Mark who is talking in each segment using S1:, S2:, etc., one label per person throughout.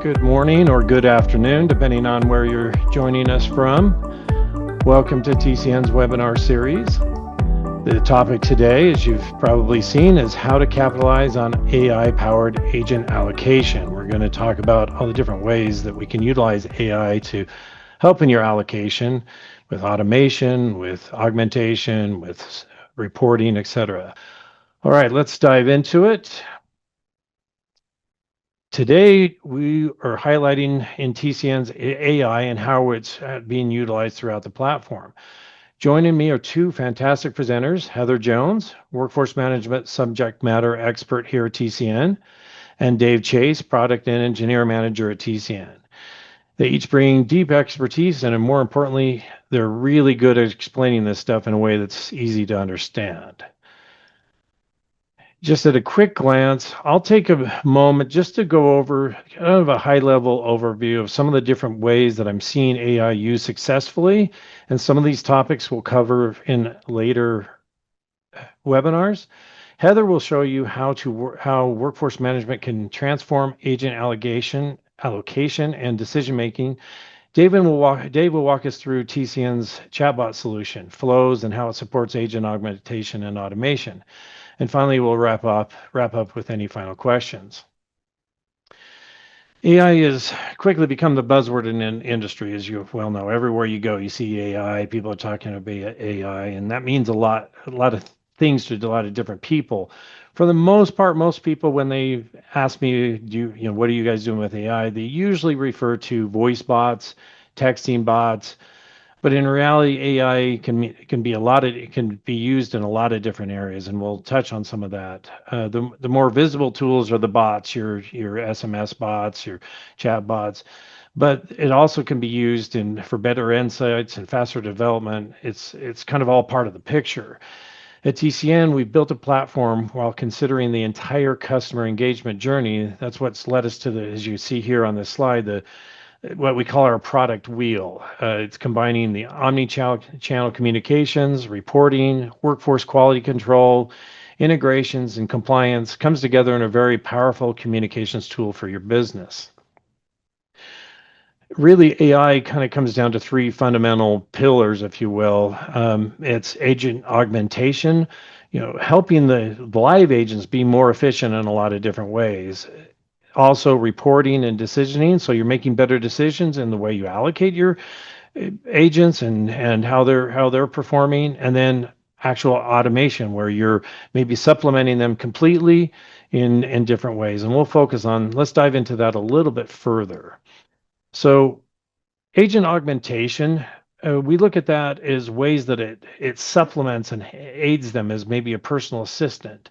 S1: good morning or good afternoon, depending on where you're joining us from. Welcome to TCN's webinar series. The topic today, as you've probably seen, is how to capitalize on AI-powered agent allocation. We're going to talk about all the different ways that we can utilize AI to help in your allocation with automation, with augmentation, with reporting, etc. All right, let's dive into it. Today, we are highlighting in TCN's AI and how it's being utilized throughout the platform. Joining me are two fantastic presenters, Heather Jones, Workforce Management Subject Matter Expert here at TCN, and Dave Chase, Product and Engineer Manager at TCN. They each bring deep expertise, and more importantly, they're really good at explaining this stuff in a way that's easy to understand. Just at a quick glance, I'll take a moment just to go over kind of a high-level overview of some of the different ways that I'm seeing AI used successfully, and some of these topics we'll cover in later webinars. Heather will show you how workforce management can transform agent allocation, and decision-making. Dave will walk us through TCN's chatbot solution, flows, and how it supports agent augmentation and automation. And finally, we'll wrap up with any final questions. AI has quickly become the buzzword in an industry, as you well know. Everywhere you go, you see AI. People are talking about AI, and that means a lot of things to a lot of different people. For the most part, most people, when they ask me, what are you guys doing with AI? They usually refer to voice bots, texting bots. But in reality, AI can be used in a lot of different areas, and we'll touch on some of that. The more visible tools are the bots, your SMS bots, your chat bots, but it also can be used for better insights and faster development. It's kind of all part of the picture. At TCN, we've built a platform while considering the entire customer engagement journey. That's what's led us to as you see here on this slide, what we call our product wheel. It's combining the omni-channel communications, reporting, workforce quality control, integrations, and compliance comes together in a very powerful communications tool for your business. Really, AI kind of comes down to three fundamental pillars, if you will. It's agent augmentation, helping the live agents be more efficient in a lot of different ways. Also reporting and decisioning, so you're making better decisions in the way you allocate your agents and how they're performing, and then actual automation where you're maybe supplementing them completely in different ways. And let's dive into that a little bit further. So agent augmentation, we look at that as ways that it supplements and aids them as maybe a personal assistant.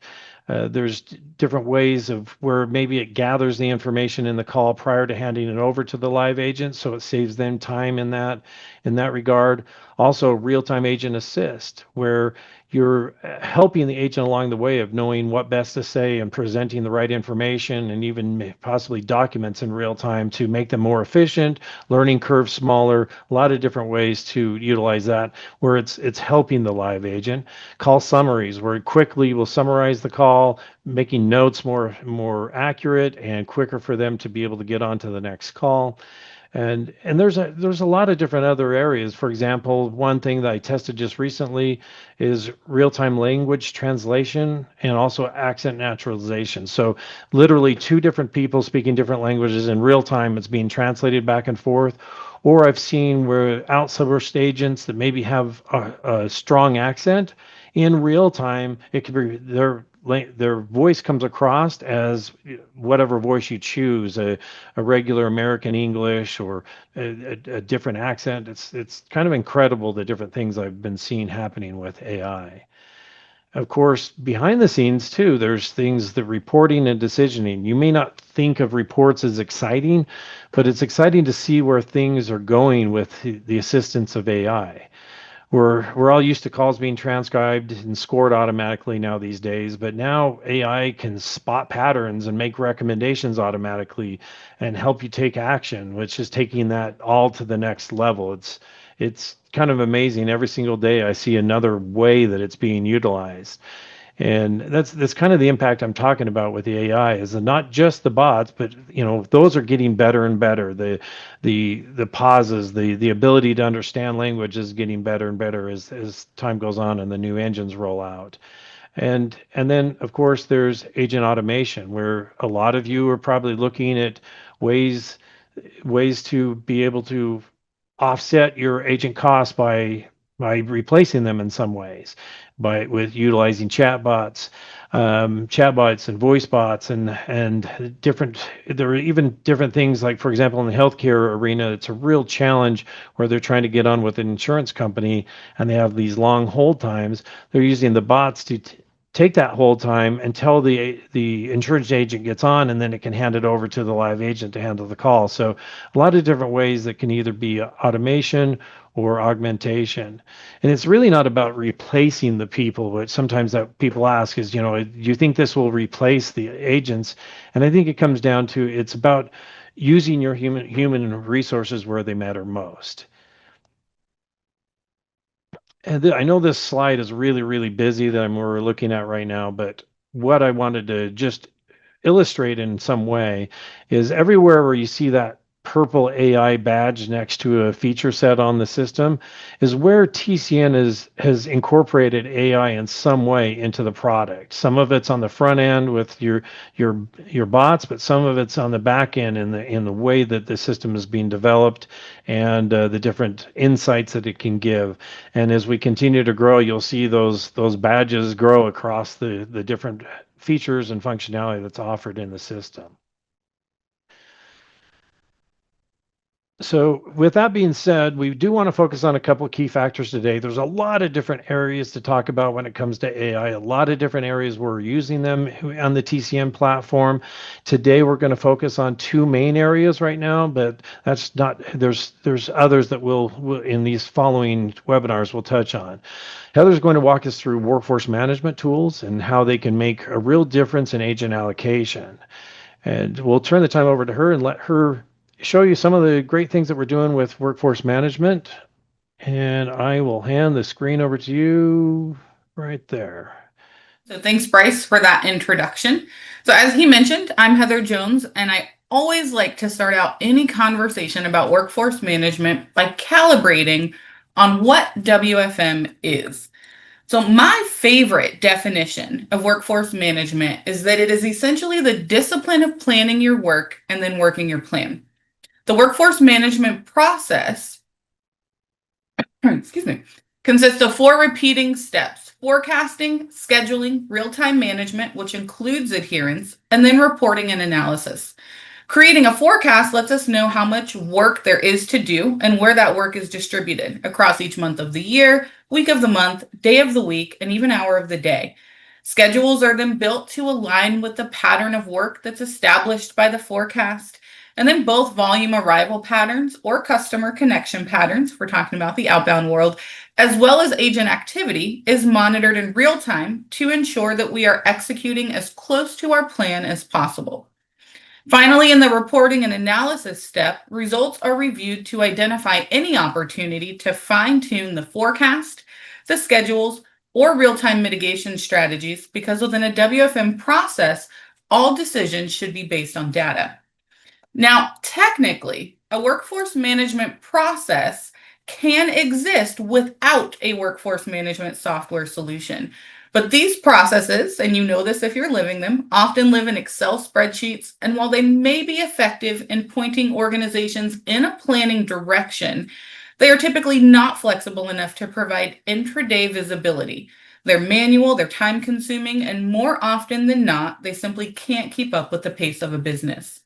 S1: There's different ways of where maybe it gathers the information in the call prior to handing it over to the live agent, so it saves them time in that regard. Also, real-time agent assist, where you're helping the agent along the way of knowing what best to say and presenting the right information, and even possibly documents in real time to make them more efficient, learning curve smaller, a lot of different ways to utilize that where it's helping the live agent. Call summaries, where it quickly will summarize the call, making notes more accurate and quicker for them to be able to get on to the next call. And there's a lot of different other areas. For example, one thing that I tested just recently is real-time language translation and also accent naturalization. So literally two different people speaking different languages in real time, it's being translated back and forth. Or I've seen where outsourced agents that maybe have a strong accent in real time, it could be their voice comes across as whatever voice you choose, a regular American English or a different accent. It's kind of incredible the different things I've been seeing happening with AI. Of course, behind the scenes too, there's things that reporting and decisioning. You may not think of reports as exciting, but it's exciting to see where things are going with the assistance of AI. We're all used to calls being transcribed and scored automatically now these days, but now AI can spot patterns and make recommendations automatically and help you take action, which is taking that all to the next level. It's kind of amazing. Every single day I see another way that it's being utilized. And that's kind of the impact I'm talking about with the AI, is that not just the bots, but those are getting better and better. The pauses, the ability to understand language is getting better and better as time goes on and the new engines roll out. And then of course there's agent automation, where a lot of you are probably looking at ways ways to be able to offset your agent costs by replacing them in some ways, by with utilizing chatbots and voice bots and different. There are even different things, like for example in the healthcare arena, it's a real challenge where they're trying to get on with an insurance company and they have these long hold times. They're using the bots to take that hold time until the insurance agent gets on, and then it can hand it over to the live agent to handle the call. So a lot of different ways that can either be automation or augmentation. And it's really not about replacing the people, which sometimes that people ask is, do you think this will replace the agents? And I think it comes down to, it's about using your human resources where they matter most. And I know this slide is really, really busy that we're looking at right now, but what I wanted to just illustrate in some way is everywhere where you see that purple AI badge next to a feature set on the system is where TCN has incorporated AI in some way into the product. Some of it's on the front end with your bots, but some of it's on the back end in the way that the system is being developed, and the different insights that it can give. And as we continue to grow, you'll see those badges grow across the different features and functionality that's offered in the system. So with that being said, we do want to focus on a couple of key factors today. There's a lot of different areas to talk about when it comes to AI, a lot of different areas where we're using them on the TCM platform. Today, we're going to focus on two main areas right now, but that's not, there's others that we'll in these following webinars we'll touch on. Heather's going to walk us through workforce management tools and how they can make a real difference in agent allocation. And we'll turn the time over to her and let her show you some of the great things that we're doing with workforce management. And I will hand the screen over to you right there.
S2: So thanks, Bryce, for that introduction. So as he mentioned, I'm Heather Jones, and I always like to start out any conversation about workforce management by calibrating on what WFM is. So my favorite definition of workforce management is that it is essentially the discipline of planning your work and then working your plan. The workforce management process, excuse me, consists of 4 repeating steps: forecasting, scheduling, real-time management, which includes adherence, and then reporting and analysis. Creating a forecast lets us know how much work there is to do and where that work is distributed across each month of the year, week of the month, day of the week, and even hour of the day. Schedules are then built to align with the pattern of work that's established by the forecast. And then both volume arrival patterns or customer connection patterns, if we're talking about the outbound world, as well as agent activity, is monitored in real time to ensure that we are executing as close to our plan as possible. Finally, in the reporting and analysis step, results are reviewed to identify any opportunity to fine-tune the forecast, the schedules, or real-time mitigation strategies, because within a WFM process, all decisions should be based on data. Now, technically, a workforce management process can exist without a workforce management software solution. But these processes, and you know this if you're living them, often live in Excel spreadsheets. And while they may be effective in pointing organizations in a planning direction, they are typically not flexible enough to provide intraday visibility. They're manual, they're time consuming, and more often than not, they simply can't keep up with the pace of a business.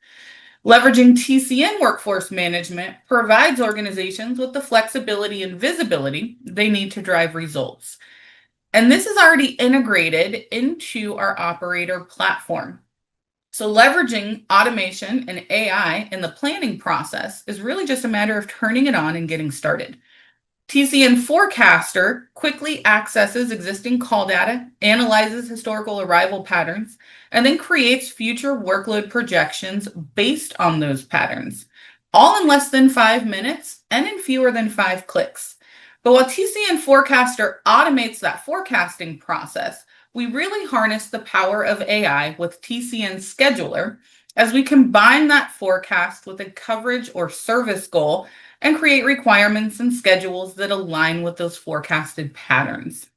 S2: Leveraging TCN workforce management provides organizations with the flexibility and visibility they need to drive results. And this is already integrated into our operator platform. So leveraging automation and AI in the planning process is really just a matter of turning it on and getting started. TCN Forecaster quickly accesses existing call data, analyzes historical arrival patterns, and then creates future workload projections based on those patterns, all in less than 5 minutes and in fewer than 5 clicks. But while TCN Forecaster automates that forecasting process, we really harness the power of AI with TCN Scheduler as we combine that forecast with a coverage or service goal and create requirements and schedules that align with those forecasted patterns.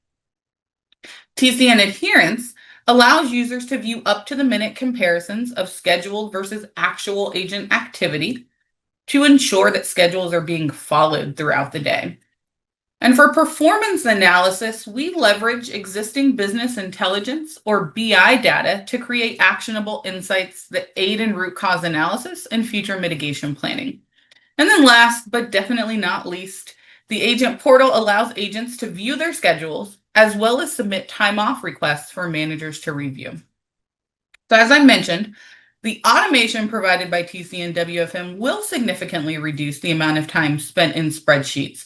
S2: TCN adherence allows users to view up to the minute comparisons of scheduled versus actual agent activity to ensure that schedules are being followed throughout the day. And for performance analysis, we leverage existing business intelligence or BI data to create actionable insights that aid in root cause analysis and future mitigation planning. And then last, but definitely not least, the agent portal allows agents to view their schedules as well as submit time off requests for managers to review. So as I mentioned, the automation provided by TCN WFM will significantly reduce the amount of time spent in spreadsheets.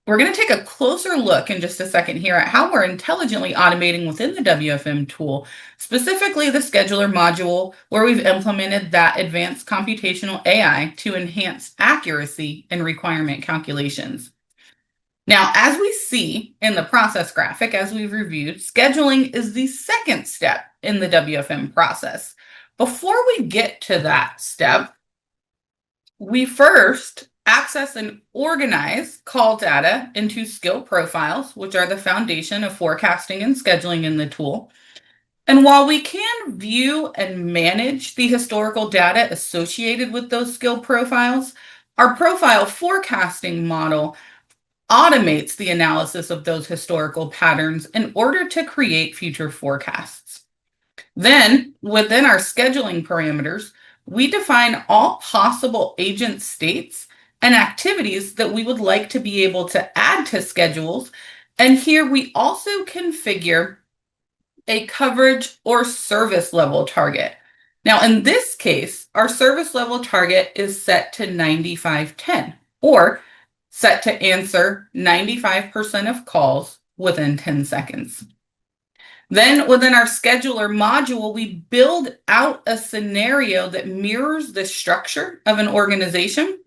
S2: We're going to take a closer look in just a second here at how we're intelligently automating within the WFM tool, specifically the scheduler module, where we've implemented that advanced computational AI to enhance accuracy in requirement calculations. Now, as we see in the process graphic, as we've reviewed, scheduling is the second step in the WFM process. Before we get to that step, we first access and organize call data into skill profiles, which are the foundation of forecasting and scheduling in the tool. And while we can view and manage the historical data associated with those skill profiles, our profile forecasting model automates the analysis of those historical patterns in order to create future forecasts. Then, within our scheduling parameters, we define all possible agent states and activities that we would like to be able to add to schedules. And here we also configure a coverage or service level target. Now, in this case, our service level target is set to 9510, or set to answer 95% of calls within 10 seconds. Then within our scheduler module, we build out a scenario that mirrors the structure of an organization,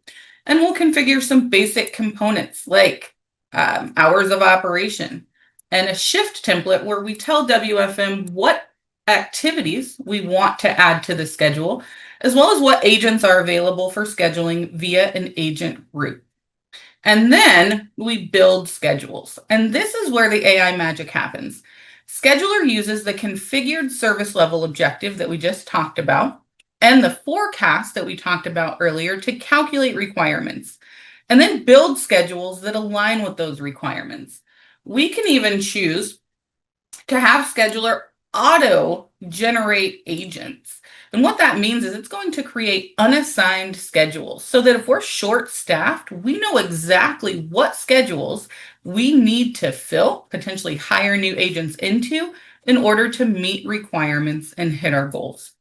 S2: and we'll configure some basic components like hours of operation and a shift template where we tell WFM what activities we want to add to the schedule, as well as what agents are available for scheduling via an agent route. And then we build schedules. And this is where the AI magic happens. Scheduler uses the configured service level objective that we just talked about and the forecast that we talked about earlier to calculate requirements, and then build schedules that align with those requirements. We can even choose to have scheduler auto generate agents. And what that means is it's going to create unassigned schedules so that if we're short staffed, we know exactly what schedules we need to fill, potentially hire new agents into in order to meet requirements and hit our goals.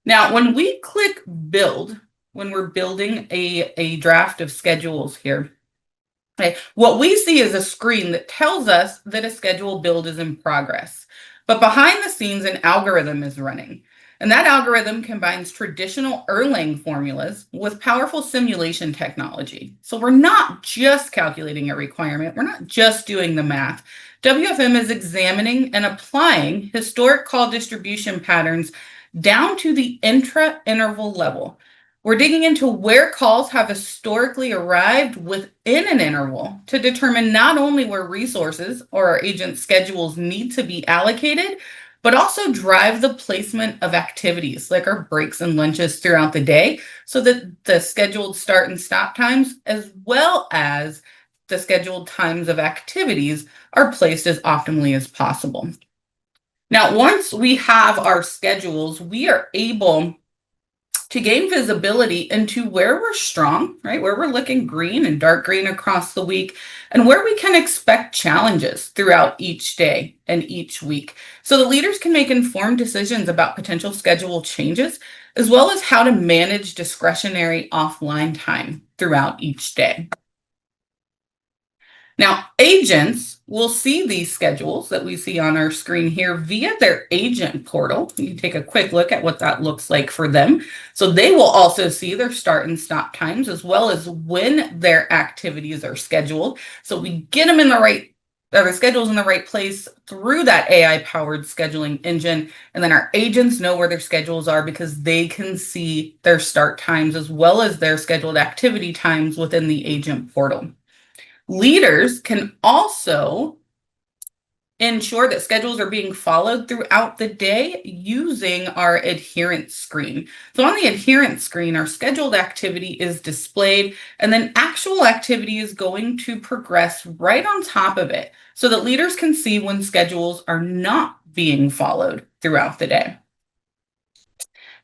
S2: Now, when we click build, when we're building a draft of schedules here, okay, what we see is a screen that tells us that a schedule build is in progress. But behind the scenes, an algorithm is running. And that algorithm combines traditional Erlang formulas with powerful simulation technology. So we're not just calculating a requirement. We're not just doing the math. WFM is examining and applying historic call distribution patterns down to the intra-interval level. We're digging into where calls have historically arrived within an interval to determine not only where resources or our agent schedules need to be allocated, but also drive the placement of activities like our breaks and lunches throughout the day so that the scheduled start and stop times, as well as the scheduled times of activities, are placed as optimally as possible. Now, once we have our schedules, we are able to gain visibility into where we're strong, right? Where we're looking green and dark green across the week, and where we can expect challenges throughout each day and each week. So the leaders can make informed decisions about potential schedule changes, as well as how to manage discretionary offline time throughout each day. Now, agents will see these schedules that we see on our screen here via their agent portal. You can take a quick look at what that looks like for them. So they will also see their start and stop times, as well as when their activities are scheduled. So we get them in the right are the schedules in the right place through that AI powered scheduling engine. And then our agents know where their schedules are because they can see their start times as well as their scheduled activity times within the agent portal. Leaders can also ensure that schedules are being followed throughout the day using our adherence screen. So on the adherence screen, our scheduled activity is displayed, and then actual activity is going to progress right on top of it so that leaders can see when schedules are not being followed throughout the day.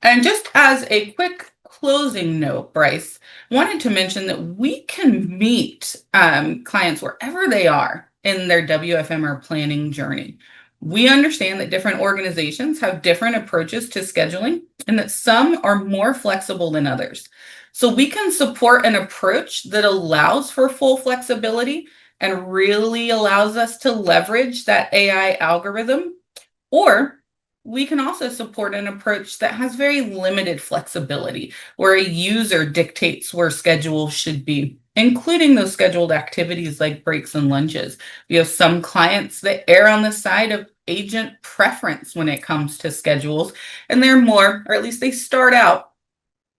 S2: And just as a quick closing note, Bryce, wanted to mention that we can meet clients wherever they are in their WFM or planning journey. We understand that different organizations have different approaches to scheduling and that some are more flexible than others. So we can support an approach that allows for full flexibility and really allows us to leverage that AI algorithm, or we can also support an approach that has very limited flexibility, where a user dictates where schedules should be, including those scheduled activities like breaks and lunches. We have some clients that err on the side of agent preference when it comes to schedules, and they're more, or at least they start out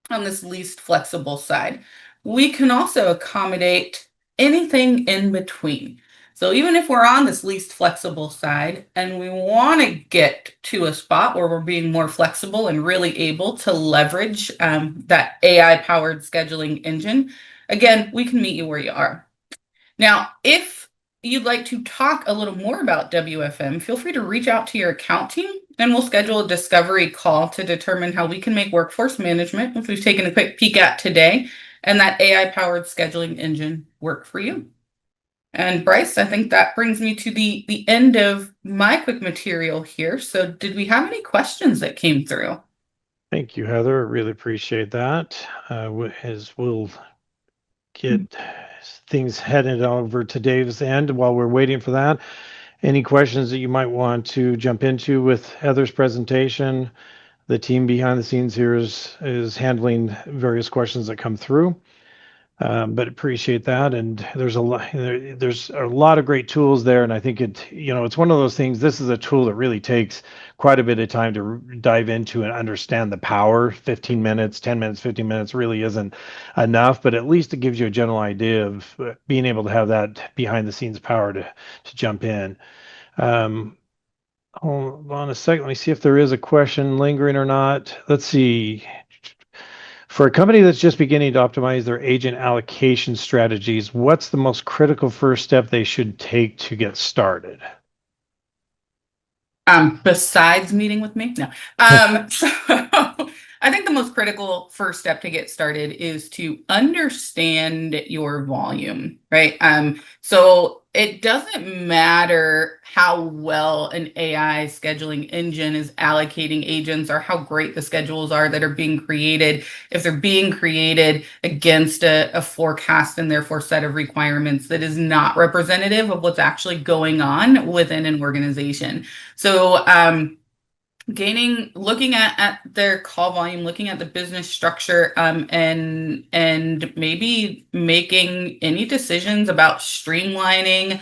S2: on this least flexible side. We can also accommodate anything in between. So even if we're on this least flexible side and we want to get to a spot where we're being more flexible and really able to leverage that AI powered scheduling engine, again, we can meet you where you are. Now, if you'd like to talk a little more about WFM, feel free to reach out to your account team and we'll schedule a discovery call to determine how we can make workforce management, which we've taken a quick peek at today, and that AI powered scheduling engine work for you. And Bryce, I think that brings me to the end of my quick material here. So did we have any questions that came through?
S1: Thank you, Heather. Really appreciate that. As we'll get things headed over to Dave's end while we're waiting for that. Any questions that you might want to jump into with Heather's presentation? The team behind the scenes here is handling various questions that come through. But appreciate that, and there's a lot of great tools there, and I think it's one of those things. This is a tool that really takes quite a bit of time to dive into and understand the power. 15 minutes, 10 minutes, 15 minutes really isn't enough, but at least it gives you a general idea of being able to have that behind the scenes power to jump in. Hold on a second. Let me see if there is a question lingering or not. Let's see. For a company that's just beginning to optimize their agent allocation strategies, what's the most critical first step they should take to get started?
S2: Besides meeting with me? No. So I think the most critical first step to get started is to understand your volume, right? So it doesn't matter how well an AI scheduling engine is allocating agents or how great the schedules are that are being created, if they're being created against a forecast and therefore set of requirements that is not representative of what's actually going on within an organization. So looking at their call volume, looking at the business structure, and maybe making any decisions about streamlining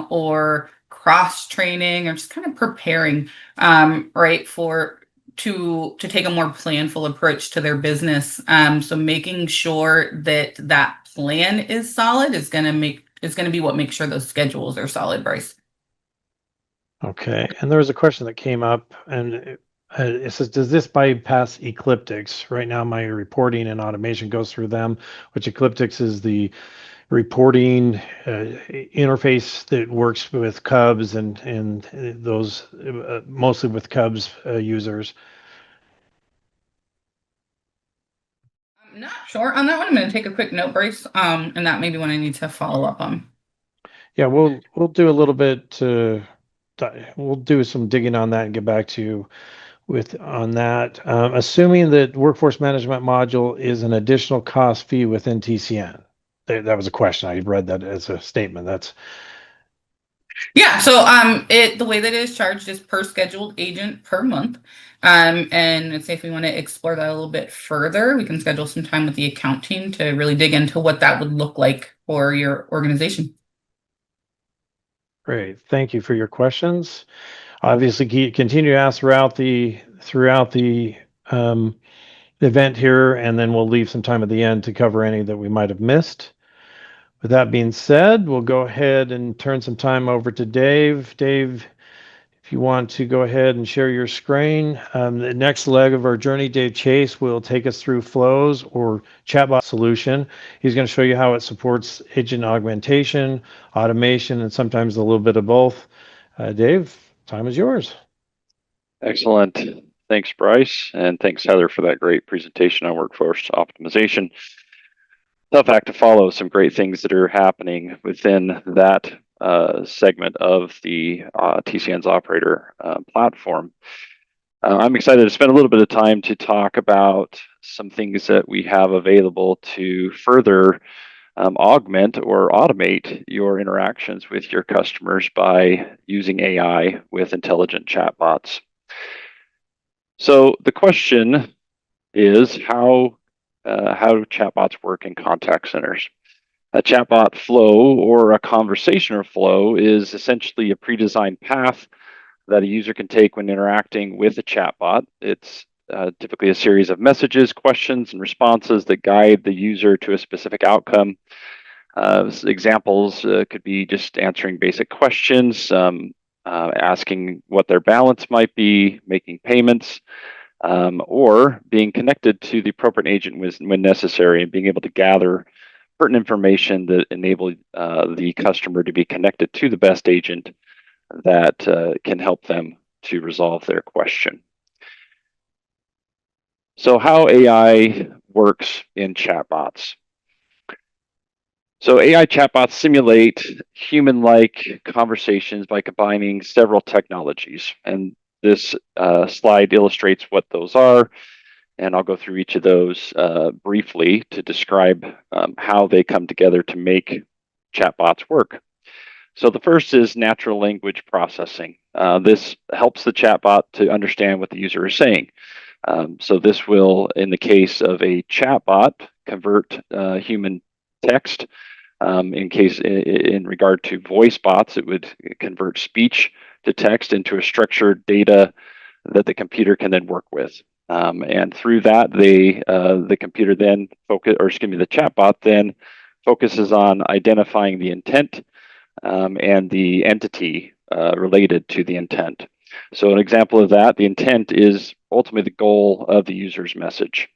S2: or cross training or just kind of preparing right to take a more planful approach to their business. So making sure that that plan is solid is going to be what makes sure those schedules are solid, Bryce.
S1: Okay, and there was a question that came up, and it says, "Does this bypass Ecliptics? Right now, my reporting and automation goes through them, which Ecliptics is the reporting interface that works with Cubs and those mostly with Cubs users."
S2: I'm not sure on that one. I'm going to take a quick note, Bryce, and that may be one I need to follow up on.
S1: Yeah, we'll do a little bit. We'll do some digging on that and get back to you with on that. Assuming that workforce management module is an additional cost fee within TCN. That was a question. I read that as a statement. That's
S2: Yeah, so the way that it is charged is per scheduled agent per month. And let's say if we want to explore that a little bit further, we can schedule some time with the account team to really dig into what that would look like for your organization.
S1: Great. Thank you for your questions. Obviously, continue to ask throughout the event here, and then we'll leave some time at the end to cover any that we might have missed. With that being said, we'll go ahead and turn some time over to Dave. Dave, if you want to go ahead and share your screen. The next leg of our journey, Dave Chase will take us through flows or chatbot solution. He's going to show you how it supports agent augmentation, automation, and sometimes a little bit of both. Dave, time is yours.
S3: Excellent. Thanks, Bryce, and thanks, Heather, for that great presentation on workforce optimization. Tough act to follow. Some great things that are happening within that segment of the TCN's operator platform. I'm excited to spend a little bit of time to talk about some things that we have available to further augment or automate your interactions with your customers by using AI with intelligent chatbots. So the question is how do chatbots work in contact centers? A chatbot flow or a conversational flow is essentially a pre-designed path that a user can take when interacting with a chatbot. It's typically a series of messages, questions, and responses that guide the user to a specific outcome. Examples could be just answering basic questions, asking what their balance might be, making payments, or being connected to the appropriate agent when necessary and being able to gather pertinent information that enable the customer to be connected to the best agent that can help them to resolve their question. So how AI works in chatbots. So AI chatbots simulate human-like conversations by combining several technologies. And this slide illustrates what those are. And I'll go through each of those briefly to describe how they come together to make chatbots work. So the first is natural language processing. This helps the chatbot to understand what the user is saying. So this will, in the case of a chatbot, convert human text. In regard to voice bots, it would convert speech to text into a structured data that the computer can then work with. And through that, the computer then the chatbot then focuses on identifying the intent and the entity related to the intent. So an example of that, the intent is ultimately the goal of the user's message,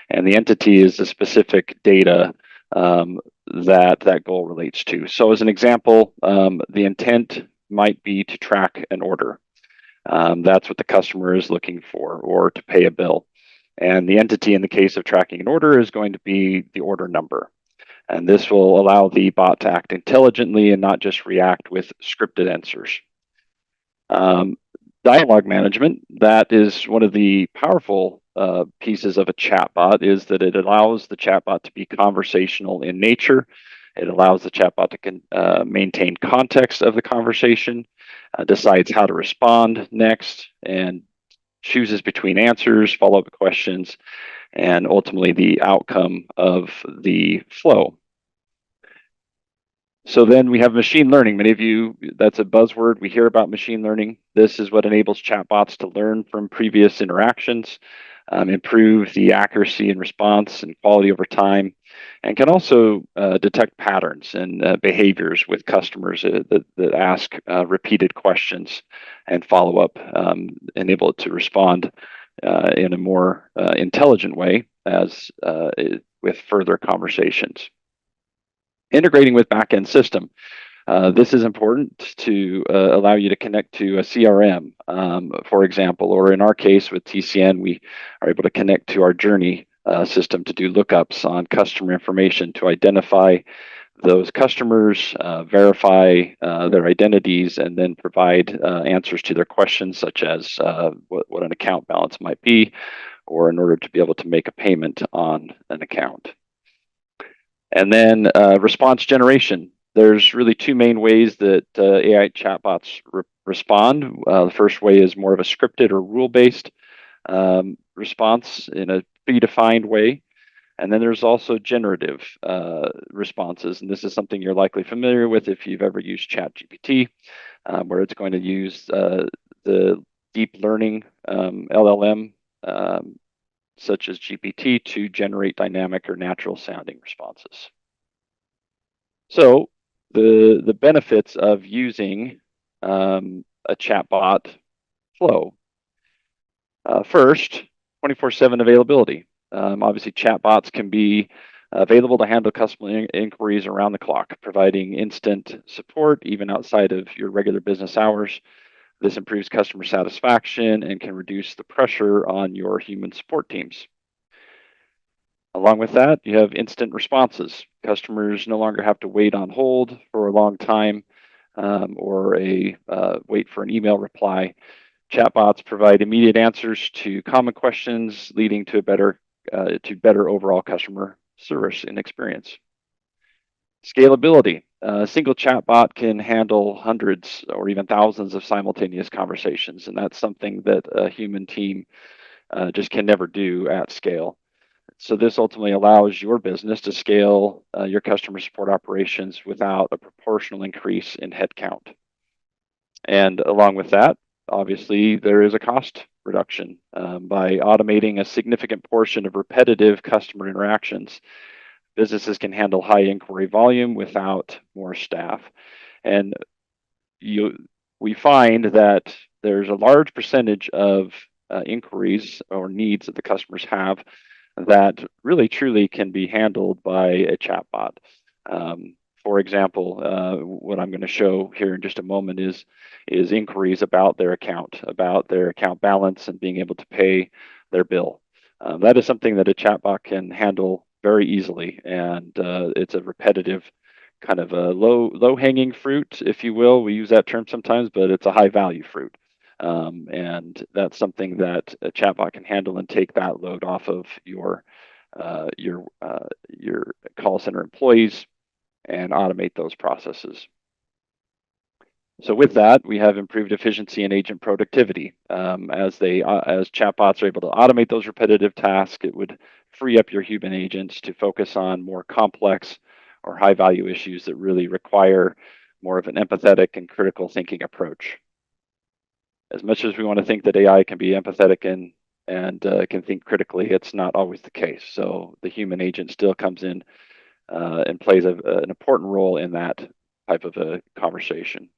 S3: and the entity is the specific data that goal relates to. So as an example, the intent might be to track an order. That's what the customer is looking for, or to pay a bill. And the entity in the case of tracking an order is going to be the order number. And this will allow the bot to act intelligently and not just react with scripted answers. Dialogue management, that is one of the powerful pieces of a chatbot, is that it allows the chatbot to be conversational in nature. It allows the chatbot to maintain context of the conversation, decides how to respond next, and chooses between answers, follow-up questions, and ultimately the outcome of the flow. So then we have machine learning. Many of you, that's a buzzword. We hear about machine learning. This is what enables chatbots to learn from previous interactions, improve the accuracy and response and quality over time, and can also detect patterns and behaviors with customers that ask repeated questions and follow up, enable it to respond in a more intelligent way with further conversations. Integrating with backend system. This is important to allow you to connect to a CRM, for example, or in our case with TCN, we are able to connect to our journey system to do lookups on customer information to identify those customers, verify their identities, and then provide answers to their questions, such as what an account balance might be, or in order to be able to make a payment on an account. And then response generation. There's really two main ways that AI chatbots respond. The first way is more of a scripted or rule-based response in a predefined way. And then there's also generative responses, and this is something you're likely familiar with if you've ever used ChatGPT, where it's going to use the deep learning LLM, such as GPT, to generate dynamic or natural sounding responses. So the benefits of using a chatbot flow. First, 24/7 availability. Obviously, chatbots can be available to handle customer inquiries around the clock, providing instant support even outside of your regular business hours. This improves customer satisfaction and can reduce the pressure on your human support teams. Along with that, you have instant responses. Customers no longer have to wait on hold for a long time or wait for an email reply. Chatbots provide immediate answers to common questions, leading to better overall customer service and experience. Scalability. A single chatbot can handle hundreds or even thousands of simultaneous conversations, and that's something that a human team just can never do at scale. So this ultimately allows your business to scale your customer support operations without a proportional increase in headcount. And along with that, obviously, there is a cost reduction by automating a significant portion of repetitive customer interactions. Businesses can handle high inquiry volume without more staff. And we find that there's a large percentage of inquiries or needs that the customers have that really truly can be handled by a chatbot. For example, what I'm going to show here in just a moment is inquiries about their account balance, and being able to pay their bill. That is something that a chatbot can handle very easily, and it's a repetitive kind of a low hanging fruit, if you will. We use that term sometimes, but it's a high value fruit. And that's something that a chatbot can handle and take that load off of your call center employees and automate those processes. So with that, we have improved efficiency and agent productivity. As chatbots are able to automate those repetitive tasks, it would free up your human agents to focus on more complex or high value issues that really require more of an empathetic and critical thinking approach. As much as we want to think that AI can be empathetic and can think critically, it's not always the case. So the human agent still comes in and plays an important role in that type of a conversation.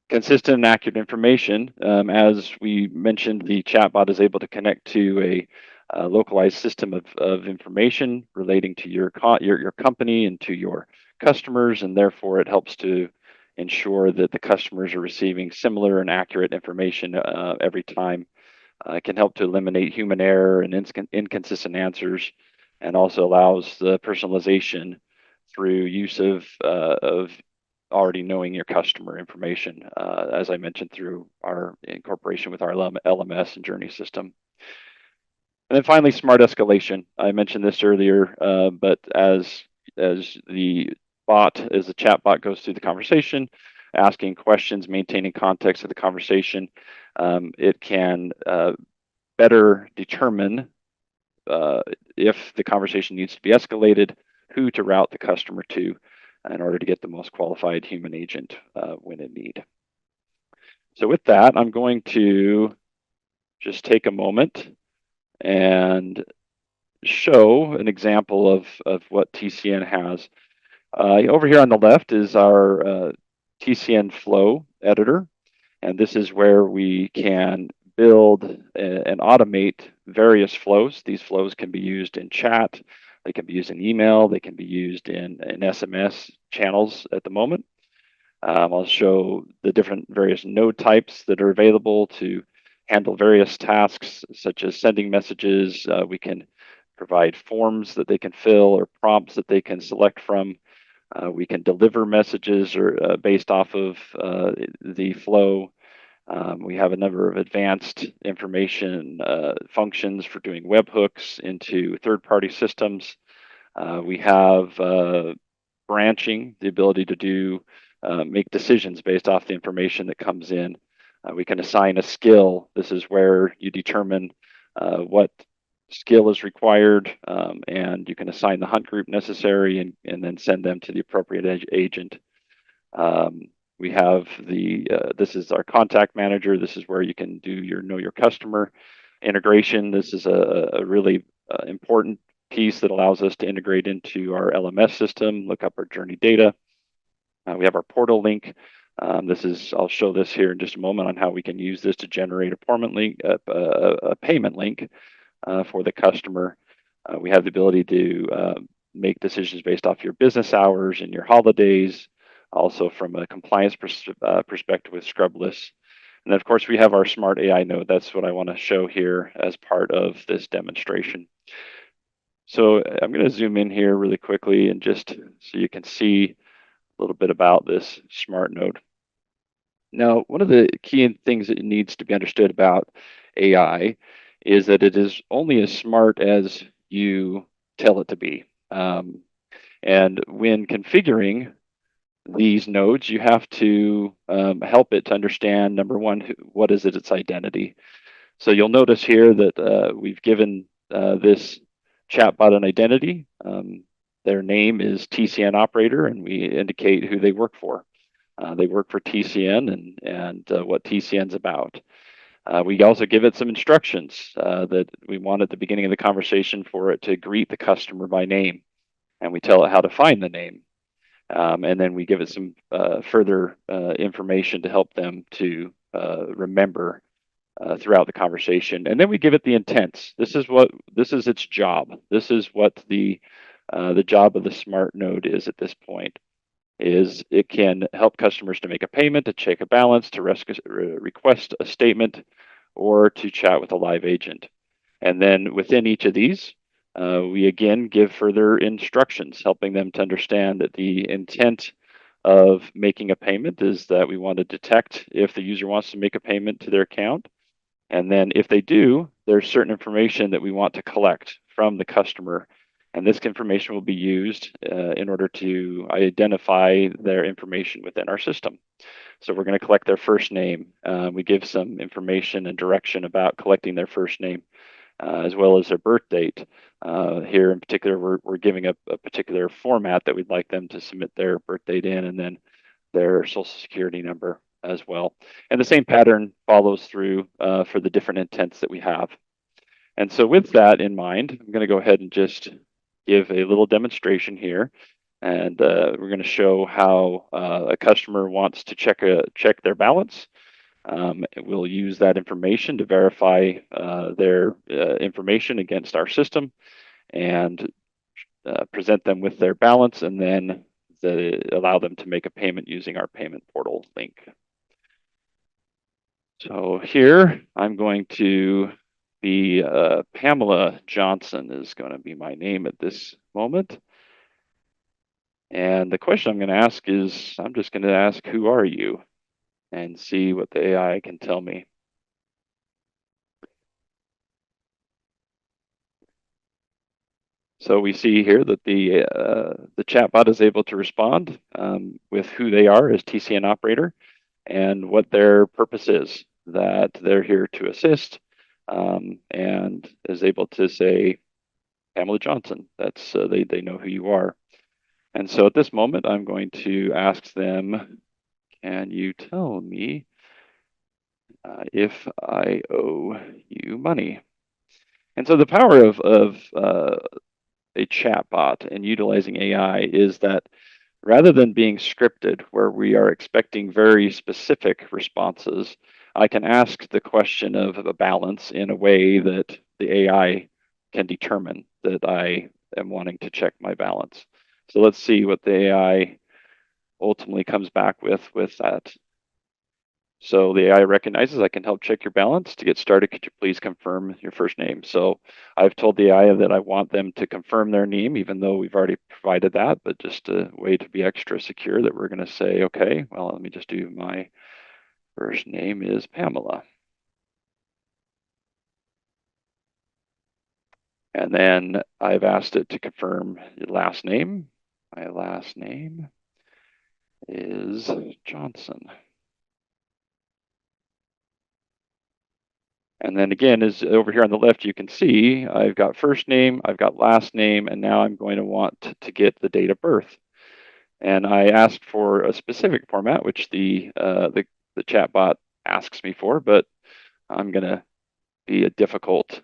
S3: Consistent and accurate information. As we mentioned, the chatbot is able to connect to a localized system of information relating to your company and to your customers, and therefore it helps to ensure that the customers are receiving similar and accurate information every time. It can help to eliminate human error and inconsistent answers, and also allows the personalization through use of already knowing your customer information, as I mentioned, through our incorporation with our LMS and journey system. And then finally, smart escalation. I mentioned this earlier, but as the chat bot goes through the conversation, asking questions, maintaining context of the conversation, it can better determine if the conversation needs to be escalated, who to route the customer to in order to get the most qualified human agent when in need. So with that, I'm going to just take a moment and show an example of what TCN has. Over here on the left is our TCN flow editor, and this is where we can build and automate various flows. These flows can be used in chat, they can be used in email, they can be used in SMS channels at the moment. I'll show the different various node types that are available to handle various tasks, such as sending messages. We can provide forms that they can fill or prompts that they can select from. We can deliver messages or based off of the flow. We have a number of advanced information functions for doing webhooks into third-party systems. We have branching, the ability to make decisions based off the information that comes in. We can assign a skill. This is where you determine what skill is required, and you can assign the hunt group necessary and then send them to the appropriate agent. We have this is our contact manager. This is where you can do your know your customer integration. This is a really important piece that allows us to integrate into our LMS system, look up our journey data. We have our portal link. I'll show this here in just a moment on how we can use this to generate a payment link for the customer. We have the ability to make decisions based off your business hours and your holidays, also from a compliance perspective with scrubless. And then, of course, we have our smart AI node. That's what I want to show here as part of this demonstration. So I'm going to zoom in here really quickly and just so you can see a little bit about this smart node. Now, one of the key things that needs to be understood about AI is that it is only as smart as you tell it to be. And when configuring these nodes, you have to help it to understand, number one, what is its identity. So you'll notice here that we've given this chatbot an identity. Their name is TCN operator, and we indicate who they work for. They work for TCN and what TCN's about. We also give it some instructions that we want at the beginning of the conversation for it to greet the customer by name, and we tell it how to find the name. And then we give it some further information to help them to remember throughout the conversation. And then we give it the intents. This is its job. This is what the job of the smart node is at this point. Is it can help customers to make a payment, to check a balance, to request a statement, or to chat with a live agent. And then within each of these, we again give further instructions, helping them to understand that the intent of making a payment is that we want to detect if the user wants to make a payment to their account. And then if they do, there's certain information that we want to collect from the customer. And this information will be used in order to identify their information within our system. So we're going to collect their first name. We give some information and direction about collecting their first name, as well as their birth date. Here in particular, we're giving a particular format that we'd like them to submit their birth date in, and then their social security number as well. And the same pattern follows through for the different intents that we have. And so with that in mind, I'm going to go ahead and just give a little demonstration here. And we're going to show how a customer wants to check their balance. We'll use that information to verify their information against our system and present them with their balance, and then allow them to make a payment using our payment portal link. So here I'm going to be Pamela Johnson is going to be my name at this moment. And the question I'm going to ask is, I'm just going to ask, who are you? And see what the AI can tell me. So we see here that the chatbot is able to respond with who they are as TCN operator and what their purpose is, that they're here to assist, and is able to say, Pamela Johnson, that's they know who you are. And so at this moment, I'm going to ask them, can you tell me if I owe you money? And so the power of a chatbot and utilizing AI is that rather than being scripted, where we are expecting very specific responses, I can ask the question of a balance in a way that the AI can determine that I am wanting to check my balance. So let's see what the AI ultimately comes back with that. So the AI recognizes I can help check your balance. To get started, could you please confirm your first name? So I've told the AI that I want them to confirm their name, even though we've already provided that, but just a way to be extra secure that we're going to say, okay, well, let me just do my first name is Pamela. And then I've asked it to confirm your last name. My last name is Johnson. And then again, is over here on the left, you can see I've got first name, I've got last name, and now I'm going to want to get the date of birth. And I asked for a specific format, which the chatbot asks me for, but I'm going to be a difficult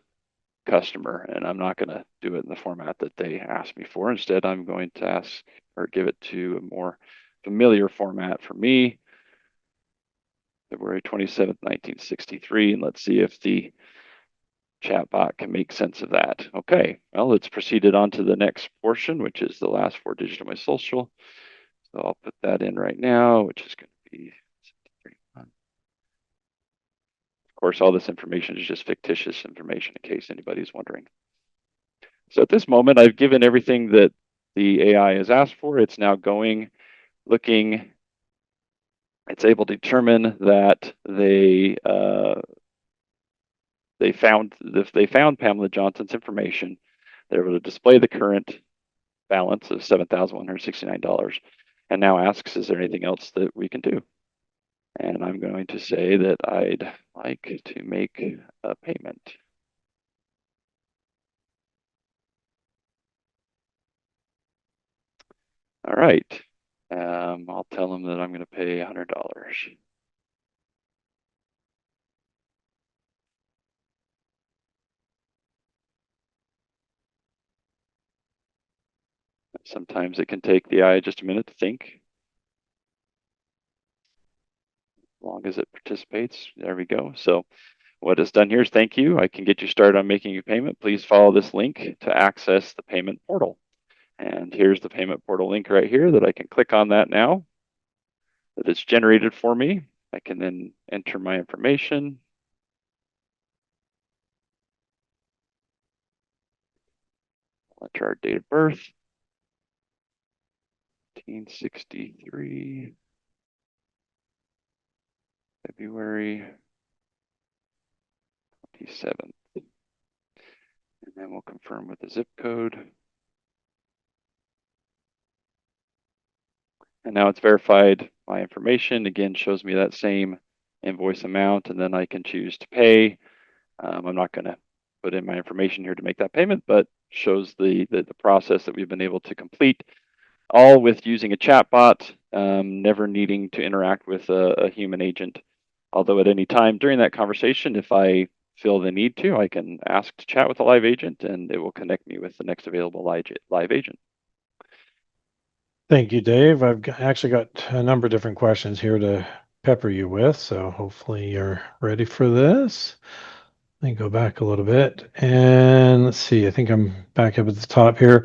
S3: customer, and I'm not going to do it in the format that they asked me for. Instead, I'm going to ask or give it to a more familiar format for me, February 27th, 1963, and let's see if the chatbot can make sense of that. Okay, well, let's proceed it on to the next portion, which is the last 4 digits of my social. So I'll put that in right now, which is going to be 631. Of course, all this information is just fictitious information in case anybody's wondering. So at this moment, I've given everything that the AI has asked for. It's now going, looking. It's able to determine that they found Pamela Johnson's information. They're able to display the current balance of $7,169, and now asks, "Is there anything else that we can do?" And I'm going to say that I'd like to make a payment. All right. I'll tell them that I'm going to pay $100. Sometimes it can take the AI just a minute to think. As long as it participates, there we go. So what it's done here is thank you. I can get you started on making a payment. Please follow this link to access the payment portal. And here's the payment portal link right here that I can click on that now. That it's generated for me. I can then enter my information. I'll enter our date of birth. 1963, February 27th. And then we'll confirm with the zip code. And now it's verified my information. Again, shows me that same invoice amount, and then I can choose to pay. I'm not going to put in my information here to make that payment, but shows the process that we've been able to complete, all with using a chatbot, never needing to interact with a human agent. Although at any time during that conversation, if I feel the need to, I can ask to chat with a live agent, and it will connect me with the next available live agent.
S1: Thank you, Dave. Actually got a number of different questions here to pepper you with, so hopefully you're ready for this. Let me go back a little bit, and let's see. I think I'm back up at the top here.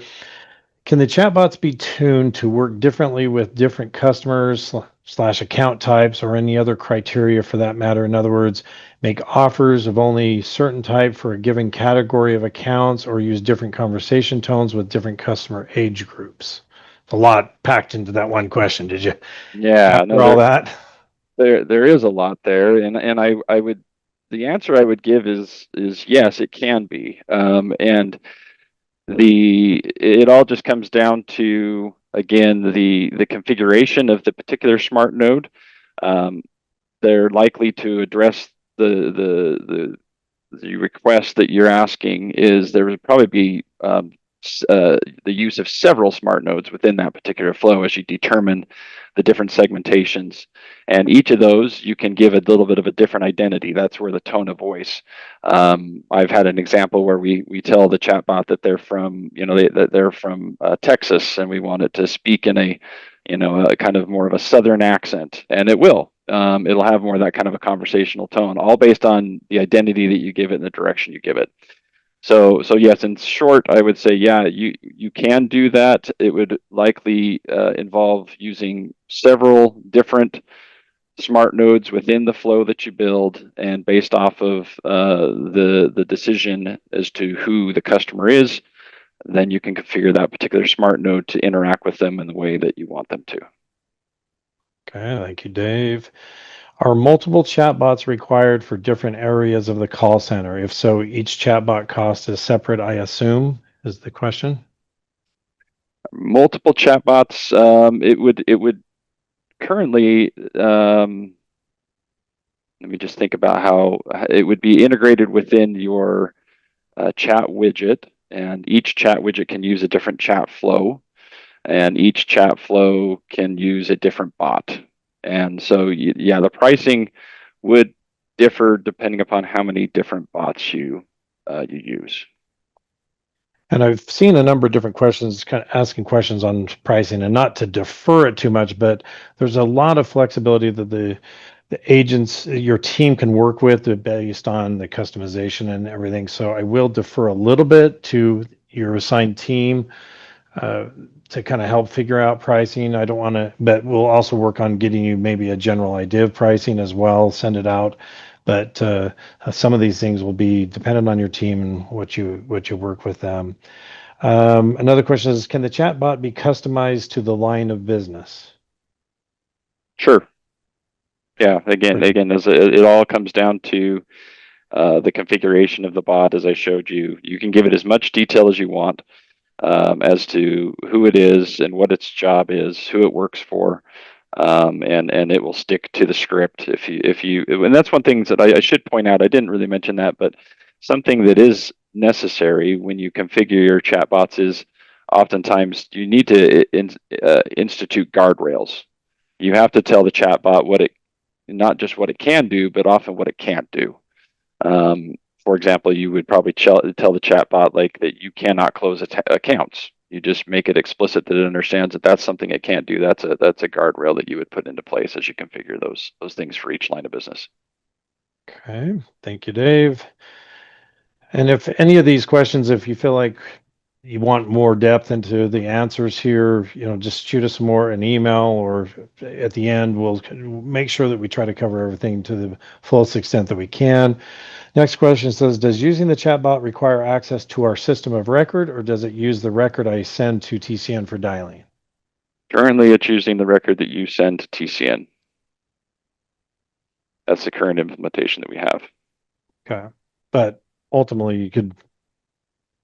S1: Can the chatbots be tuned to work differently with different customers slash account types or any other criteria for that matter? In other words, make offers of only certain type for a given category of accounts or use different conversation tones with different customer age groups? A lot packed into that one question. Did you
S3: Yeah,
S1: after all that?
S3: there is a lot there, and I would, the answer I would give is yes, it can be, and it all just comes down to, again, the configuration of the particular smart node. Um, they're likely to address the request that you're asking. Is there would probably be the use of several smart nodes within that particular flow as you determine the different segmentations. And each of those you can give a little bit of a different identity. That's where the tone of voice. I've had an example where we tell the chatbot that they're from, that they're from Texas, and we want it to speak in a, a kind of more of a Southern accent, and it will. It'll have more of that kind of a conversational tone, all based on the identity that you give it and the direction you give it. So yes, in short, I would say, yeah, you can do that. It would likely involve using several different smart nodes within the flow that you build, and based off of the decision as to who the customer is, then you can configure that particular smart node to interact with them in the way that you want them to.
S1: Okay, thank you, Dave. Are multiple chatbots required for different areas of the call center? If so, each chatbot cost is separate, I assume, is the question.
S3: Multiple chatbots, it would currently, Let me just think about how it would be integrated within your chat widget, and each chat widget can use a different chat flow, and each chat flow can use a different bot. And so, yeah, the pricing would differ depending upon how many different bots you use.
S1: And I've seen a number of different questions, kind of asking questions on pricing, and not to defer it too much, but there's a lot of flexibility that the agents, your team can work with based on the customization and everything. So I will defer a little bit to your assigned team uh, to kind of help figure out pricing. I don't want to, but we'll also work on getting you maybe a general idea of pricing as well, send it out. But some of these things will be dependent on your team and what you work with them. Another question is, can the chatbot be customized to the line of business?
S3: Sure. Yeah. Again,
S1: Great.
S3: it all comes down to the configuration of the bot, as I showed you. You can give it as much detail as you want as to who it is and what its job is, who it works for, and it will stick to the script. And that's one thing that I should point out. I didn't really mention that, but something that is necessary when you configure your chatbots is oftentimes you need to institute guardrails. You have to tell the chatbot not just what it can do, but often what it can't do. Um, for example, you would probably tell the chatbot like that you cannot close accounts. You just make it explicit that it understands that that's something it can't do. That's a guardrail that you would put into place as you configure those things for each line of business.
S1: Okay. Thank you, Dave. And if any of these questions, if you feel like you want more depth into the answers here, just shoot us more an email, or at the end, we'll make sure that we try to cover everything to the fullest extent that we can. Next question says, does using the chatbot require access to our system of record, or does it use the record I send to TCN for dialing?
S3: Currently, it's using the record that you send to TCN. That's the current implementation that we have.
S1: Okay. But ultimately, you could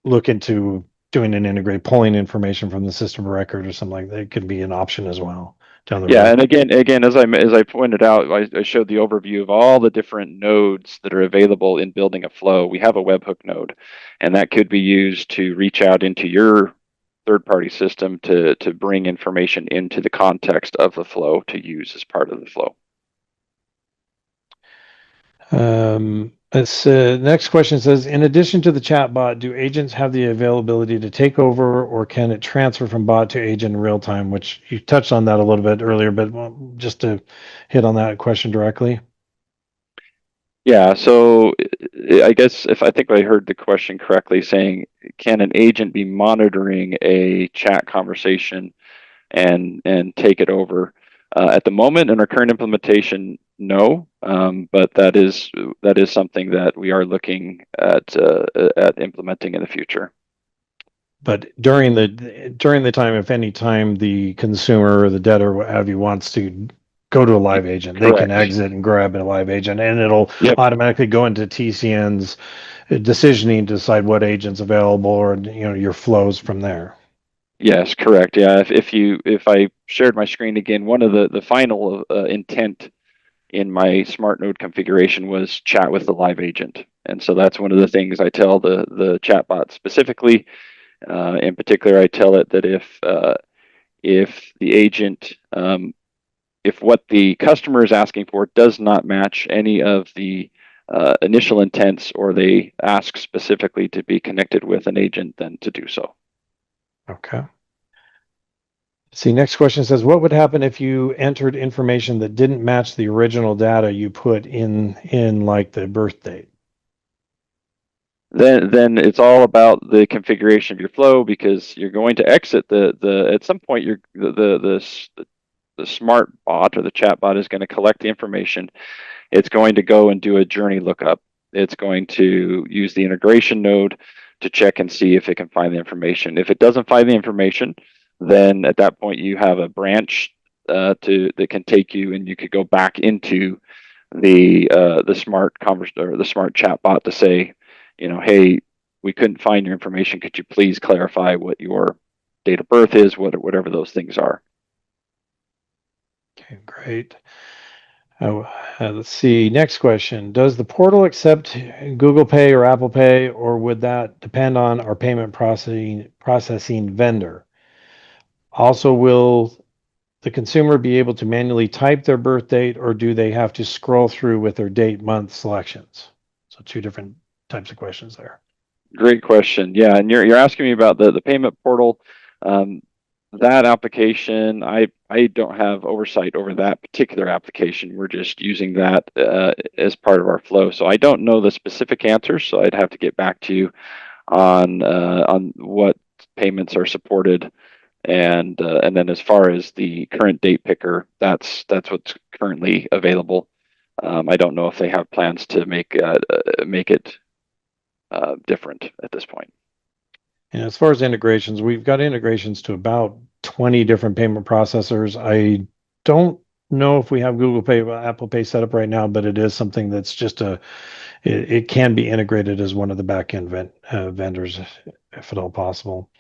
S1: look into doing an integrate, pulling information from the system of record or something like that. It could be an option as well down the
S3: Yeah,
S1: road.
S3: and again, as I pointed out, I showed the overview of all the different nodes that are available in building a flow. We have a webhook node, and that could be used to reach out into your third-party system to bring information into the context of the flow to use as part of the flow.
S1: Next question says, in addition to the chat bot, do agents have the availability to take over, or can it transfer from bot to agent in real time? Which you touched on that a little bit earlier, but just to hit on that question directly.
S3: Yeah, so I guess if I think I heard the question correctly, saying, can an agent be monitoring a chat conversation and take it over? At the moment, in our current implementation, no, but that is something that we are looking at implementing in the future.
S1: But during the time, if any time the consumer or the debtor, what have you, wants to go to a live agent, they can
S3: Correct.
S1: exit and grab a live agent, and it'll
S3: Yep.
S1: automatically go into TCN's decisioning to decide what agent's available, or your flows from there.
S3: Yes, correct. Yeah, if I shared my screen again, one of the final intent in my smart node configuration was chat with the live agent, and so that's one of the things I tell the chatbot specifically. In particular, I tell it that if the agent if what the customer is asking for does not match any of the initial intents, or they ask specifically to be connected with an agent, then to do so.
S1: Okay. See, next question says, what would happen if you entered information that didn't match the original data you put in like the birth date?
S3: Then it's all about the configuration of your flow, because you're going to exit the at some point you're the smart bot or the chat bot is going to collect the information. It's going to go and do a journey lookup. It's going to use the integration node to check and see if it can find the information. If it doesn't find the information, then at that point you have a branch that can take you, and you could go back into the smart or the smart chat bot to say, hey, we couldn't find your information. Could you please clarify what your date of birth is, whatever those things are.
S1: Okay, great. Let's see. Next question. Does the portal accept Google Pay or Apple Pay, or would that depend on our payment processing vendor? Also, will the consumer be able to manually type their birth date, or do they have to scroll through with their date, month selections? So two different types of questions there.
S3: Great question. Yeah, and you're asking me about the payment portal. That application, I don't have oversight over that particular application. We're just using that as part of our flow. So I don't know the specific answers. So I'd have to get back to you on what payments are supported, and then as far as the current date picker, that's what's currently available. I don't know if they have plans to make it different at this point.
S1: And as far as integrations, we've got integrations to about 20 different payment processors. I don't know if we have Google Pay or Apple Pay set up right now, but it is something that's it can be integrated as one of the back-end vendors, if at all possible.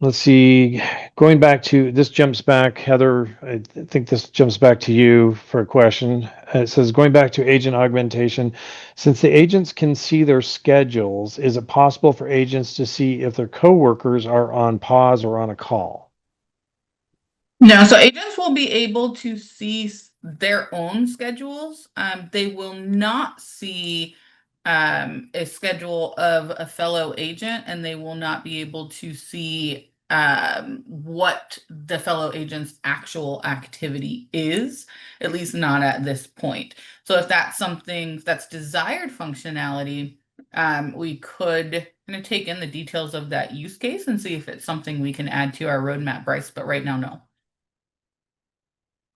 S1: Let's see, going back to this jumps back, Heather, I think this jumps back to you for a question. It says, going back to agent augmentation, since the agents can see their schedules, is it possible for agents to see if their coworkers are on pause or on a call?
S2: No, so agents will be able to see their own schedules. They will not see a schedule of a fellow agent, and they will not be able to see what the fellow agent's actual activity is, at least not at this point. So if that's something that's desired functionality, we could kind of take in the details of that use case and see if it's something we can add to our roadmap, Bryce, but right now, no.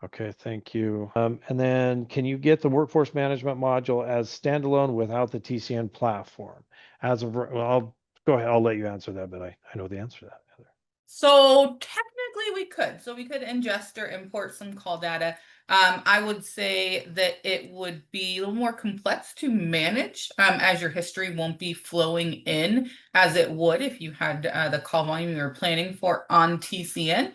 S1: Okay, thank you. And then can you get the workforce management module as standalone without the TCN platform? Well, I'll go ahead. I'll let you answer that, but I know the answer to that, Heather.
S2: So technically we could. So we could ingest or import some call data. I would say that it would be a little more complex to manage, as your history won't be flowing in as it would if you had the call volume you were planning for on TCN.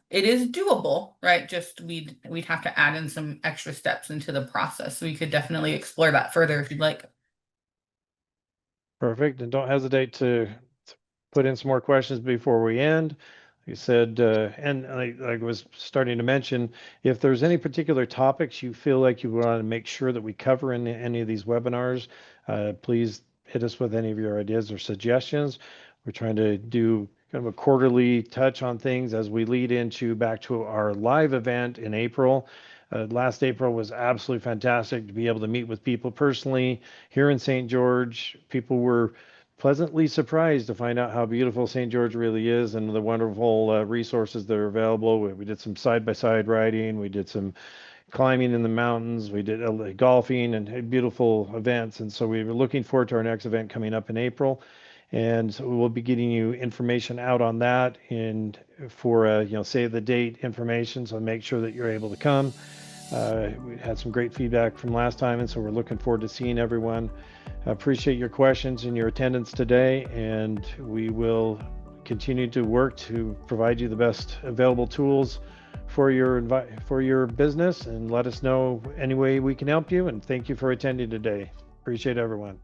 S2: It is doable, right? Just we'd have to add in some extra steps into the process. So we could definitely explore that further if you'd like.
S1: Perfect. And don't hesitate to put in some more questions before we end. You said, and I was starting to mention, if there's any particular topics you feel like you want to make sure that we cover in any of these webinars, please hit us with any of your ideas or suggestions. We're trying to do kind of a quarterly touch on things as we lead into back to our live event in April. Last April was absolutely fantastic to be able to meet with people personally here in St. George. People were pleasantly surprised to find out how beautiful St. George really is and the wonderful resources that are available. We did some side-by-side riding. We did some climbing in the mountains. We did golfing and beautiful events. And so we were looking forward to our next event coming up in April. And so we'll be getting you information out on that and for, save the date information. So make sure that you're able to come. We had some great feedback from last time, and so we're looking forward to seeing everyone. I appreciate your questions and your attendance today, and we will continue to work to provide you the best available tools for your business, and let us know any way we can help you. And thank you for attending today. Appreciate everyone.